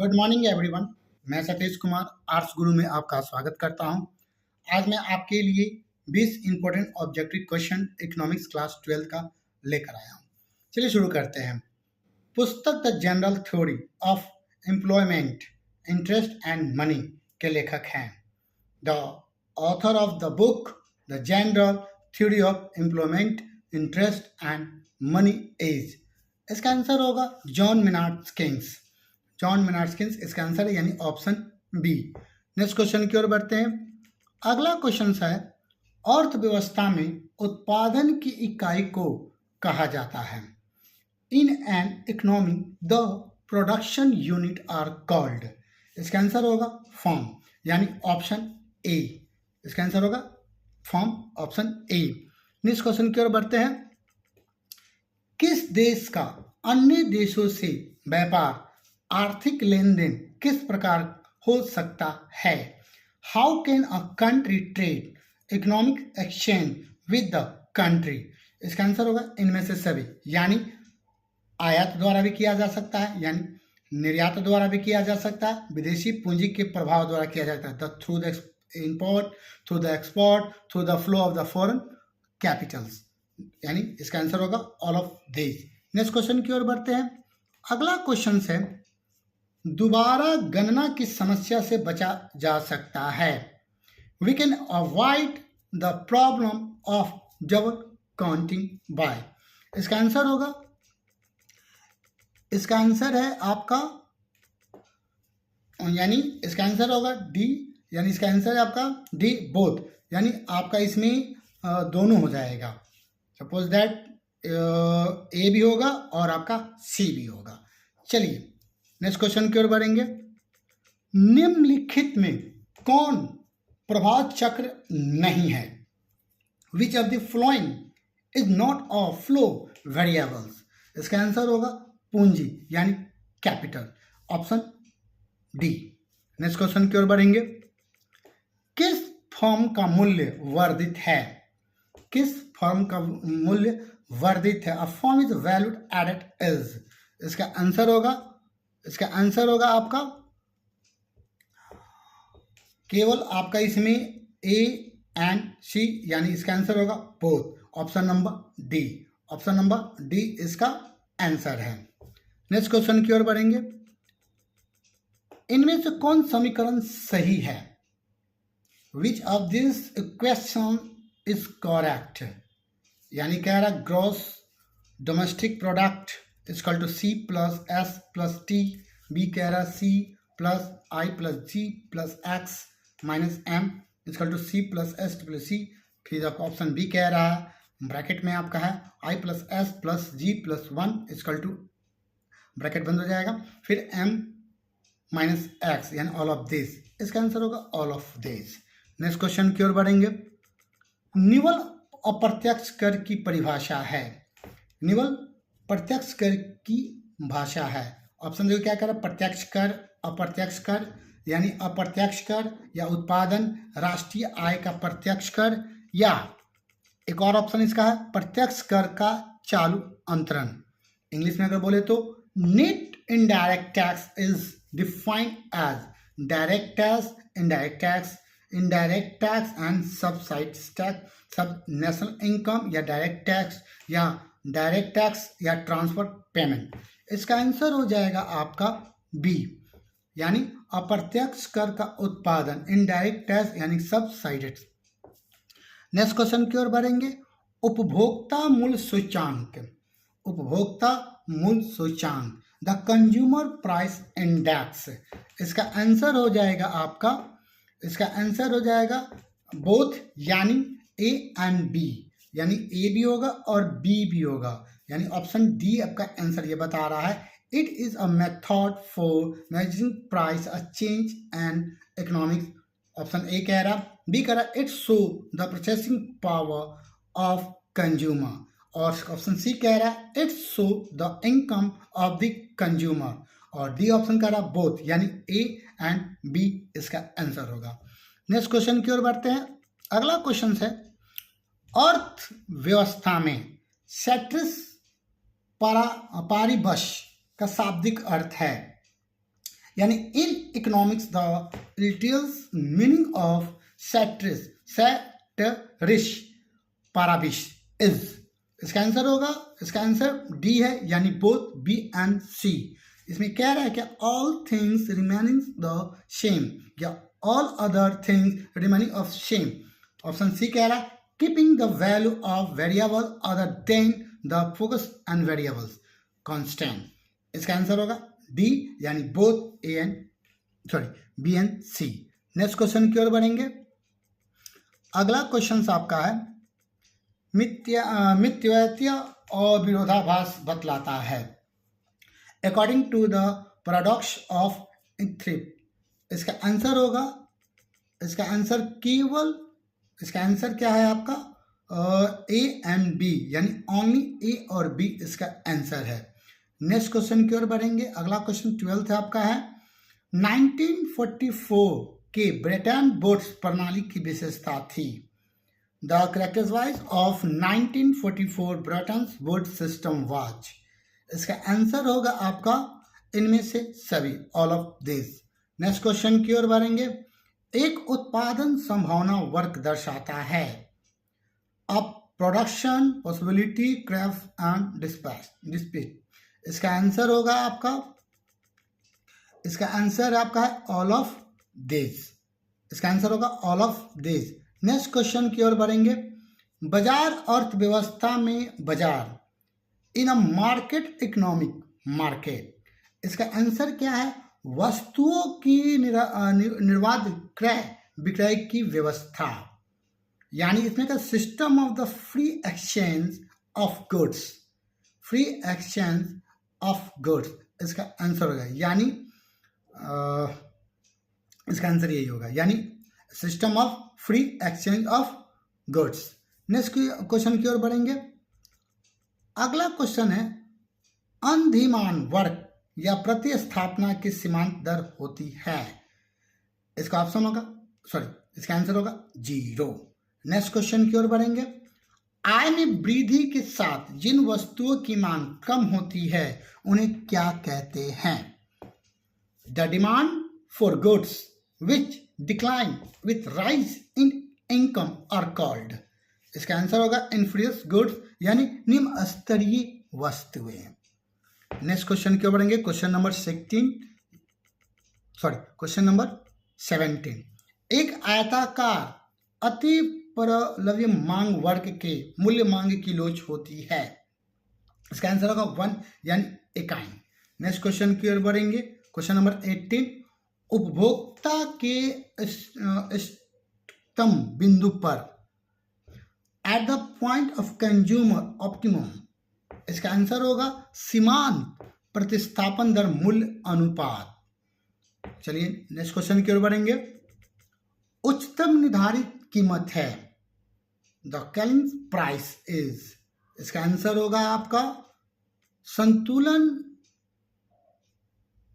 Good morning everyone. मैं Satish Kumar arts गुरु में आपका स्वागत करता हूं। आज मैं आपके लिए 20 important objective question economics class 12 का लेकर आया हूं। चलिए शुरू करते हैं। पुस्तक the general theory of employment, interest and money के लेखक हैं। The author of the book the general theory of employment, interest and money is, इसका आंसर होगा John Maynard Kings. John Maynard Kings इसका आंसर है, यानी ऑप्शन बी। नेक्स्ट क्वेश्चन की ओर बढ़ते हैं। अगला क्वेश्चन है, अर्थव्यवस्था में उत्पादन की इकाई को कहा जाता है। In an economy the production unit are called, इसका आंसर होगा फॉर्म, यानी ऑप्शन ए। इसका आंसर होगा firm, option A. Next question की ओर बढ़ते हैं। किस देश का अन्य देशों से व्यापार, आर्थिक लेन देन किस प्रकार हो सकता है? How can a country trade economic exchange with the country, इसका आंसर होगा इनमें से सभी, यानी आयात द्वारा भी किया जा सकता है, यानी निर्यात द्वारा भी किया जा सकता है, विदेशी पूंजी के प्रभाव द्वारा किया जाता है, through the import, through the export, through the flow of the foreign Capitals, यानी इसका आंसर होगा all of this. Next question की ओर बढ़ते हैं। अगला क्वेश्चन है, दोबारा गणना की समस्या से बचा जा सकता है। We can avoid the problem of double counting by, इसका आंसर होगा, इसका आंसर है आपका, यानी इसका आंसर होगा डी, यानी इसका आंसर है आपका डी बोथ, यानी आपका इसमें दोनों हो जाएगा। सपोज दैट ए भी होगा और आपका सी भी होगा। चलिए नेक्स्ट क्वेश्चन की ओर बढ़ेंगे। निम्नलिखित में कौन प्रभाव चक्र नहीं है? Which of the following is not a flow variables, इसका आंसर होगा पूंजी, यानी capital, option D. Next question की ओर बढ़ेंगे। किस फर्म का मूल्य वर्धित है? किस फर्म का मूल्य वर्धित है? A firm is valued added is, इसका आंसर होगा, इसका आंसर होगा आपका केवल आपका इसमें ए एंड सी, यानी इसका आंसर होगा both, option number D. Option number D इसका आंसर है। नेक्स्ट क्वेश्चन की ओर बढ़ेंगे। इनमें से कौन समीकरण सही है? Which of this equation is correct, यानी कह रहा gross domestic product equal to C plus S plus T, B कह रहा C plus I plus G plus X minus M equal to C plus S plus C. फिर आपका option B कह रहा है ब्रैकेट में आपका है I plus S plus G plus 1 equal to, bracket बंद हो जाएगा, फिर एम माइनस एक्स, यानी ऑल ऑफ दिस, इसका आंसर होगा all of this. Next question की ओर बढ़ेंगे। निवल अप्रत्यक्ष कर की परिभाषा है। निवल प्रत्यक्ष कर की भाषा है। ऑप्शन देखो क्या कर रहा है, प्रत्यक्ष कर, अप्रत्यक्ष कर, यानी अप्रत्यक्ष कर या उत्पादन, राष्ट्रीय आय का प्रत्यक्ष कर, या एक और ऑप्शन इसका है प्रत्यक्ष कर का चालू अंतरण। इंग्लिश में अगर बोले तो net indirect tax is defined as direct tax, indirect tax, indirect tax and subsidies tax, सब नेशनल इनकम, या डायरेक्ट टैक्स, या डायरेक्ट टैक्स, या ट्रांसफर पेमेंट। इसका आंसर हो जाएगा आपका बी, यानी अप्रत्यक्ष कर का उत्पादन, इनडायरेक्ट टैक्स, यानी सबसाइडेड। नेक्स्ट क्वेश्चन की ओर बढ़ेंगे। उपभोक्ता मूल्य सूचांक, उपभोक्ता मूल्य सूचांक, द कंज्यूमर प्राइस इंडेक्स, इसका आंसर हो जाएगा आपका, इसका आंसर हो जाएगा बोथ, यानी ए एंड बी, यानी ए भी होगा और बी भी होगा, यानी ऑप्शन डी आपका आंसर ये बता रहा है। It is a method for measuring price a change and economics, option A कह रहा, बी कह रहा it show the purchasing power of consumer, और ऑप्शन सी कह रहा है it show the income of the consumer, और डी ऑप्शन कह रहा बोथ, यानी ए एंड बी इसका आंसर होगा। नेक्स्ट क्वेश्चन की ओर बढ़ते हैं। अगला क्वेश्चन है, अर्थव्यवस्था में सेट्रिस पारिबश का शाब्दिक अर्थ है। यानी in economics the details meaning of सैटरिश पाराबिश इज। इसका आंसर डी है, यानी बोथ बी एंड सी। इसमें कह रहा है कि all things remaining the same या all other things remaining of same. Option C कह रहा है keeping the value of variable other than the focus and variables constant. इसका आंसर होगा डी, यानी both B and C. Next question की ओर बढ़ेंगे। अगला क्वेश्चन आपका है मिथ्यात्व और विरोधाभास बतलाता है according to the paradox of thrift. इसका आंसर क्या है आपका ए एंड बी, यानी ओनली ए और बी इसका आंसर है। नेक्स्ट क्वेश्चन की ओर बढ़ेंगे। अगला क्वेश्चन 12th आपका है 1944 के ब्रेटन वुड्स प्रणाली की विशेषता थी। The characteristics of 1944 Bretton Woods system was. इसका आंसर होगा आपका इनमें से सभी, all of this. Next question की ओर बढ़ेंगे। एक उत्पादन संभावना वर्ग दर्शाता है अब production possibility craft and dispatch. इसका आंसर आपका है ऑल ऑफ दिस। इसका आंसर होगा all of this. Next question की ओर बढ़ेंगे। बाजार अर्थव्यवस्था में बाजार इन अ मार्केट इकोनॉमिक मार्केट। इसका आंसर क्या है वस्तुओं की निर्बाध क्रय विक्रय की व्यवस्था, यानी इसमें का system of the free exchange of goods. इसका आंसर होगा, यानी इसका आंसर यही होगा, यानी system of free exchange of goods. Next question की ओर बढ़ेंगे। अगला क्वेश्चन है अंधिमान वर्ग या प्रतिस्थापना की सीमांत दर होती है। इसका आंसर होगा 0। नेक्स्ट क्वेश्चन की ओर बढ़ेंगे। आय में वृद्धि के साथ जिन वस्तुओं की मांग कम होती है उन्हें क्या कहते हैं? The demand for goods which decline with rise in income are called. इसका आंसर होगा इन्फीरियर गुड्स, यानी निम्न स्तरीय वस्तुएं। नेक्स्ट क्वेश्चन की ओर बढ़ेंगे। Question number 17। एक आयताकार अति परलव्य मांग वर्ग के मूल्य मांग की लोच होती है। इसका आंसर होगा 1, यानी इकाई। नेक्स्ट क्वेश्चन की ओर बढ़ेंगे। Question number 18। उपभोक्ता के इष्टतम बिंदु पर at the point of consumer optimum. इसका आंसर होगा सीमांत प्रतिस्थापन दर मूल्य अनुपात। चलिए नेक्स्ट क्वेश्चन की ओर बढ़ेंगे। उच्चतम निर्धारित कीमत है द सेलिंग प्राइस इज। इसका आंसर होगा आपका संतुलन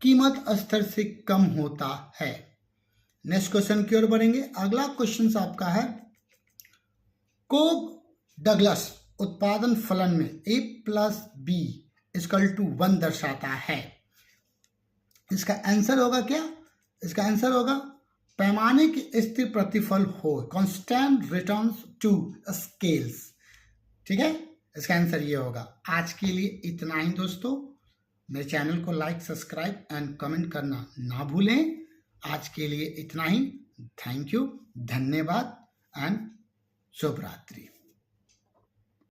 कीमत स्तर से कम होता है। नेक्स्ट क्वेश्चन की ओर बढ़ेंगे। अगला क्वेश्चन आपका है कोब डगलस उत्पादन फलन में A+B=1 दर्शाता है। इसका आंसर होगा क्या? इसका आंसर होगा पैमाने की स्थिर प्रतिफल हो, कांस्टेंट रिटर्न्स टू स्केल्स। ठीक है, इसका आंसर ये होगा। आज के लिए इतना ही दोस्तों। मेरे चैनल को लाइक, सब्सक्राइब एंड कमेंट करना ना भूलें। आज के लिए इतना ही। थैंक यू, धन्यवाद एंड शुभ रात्रि।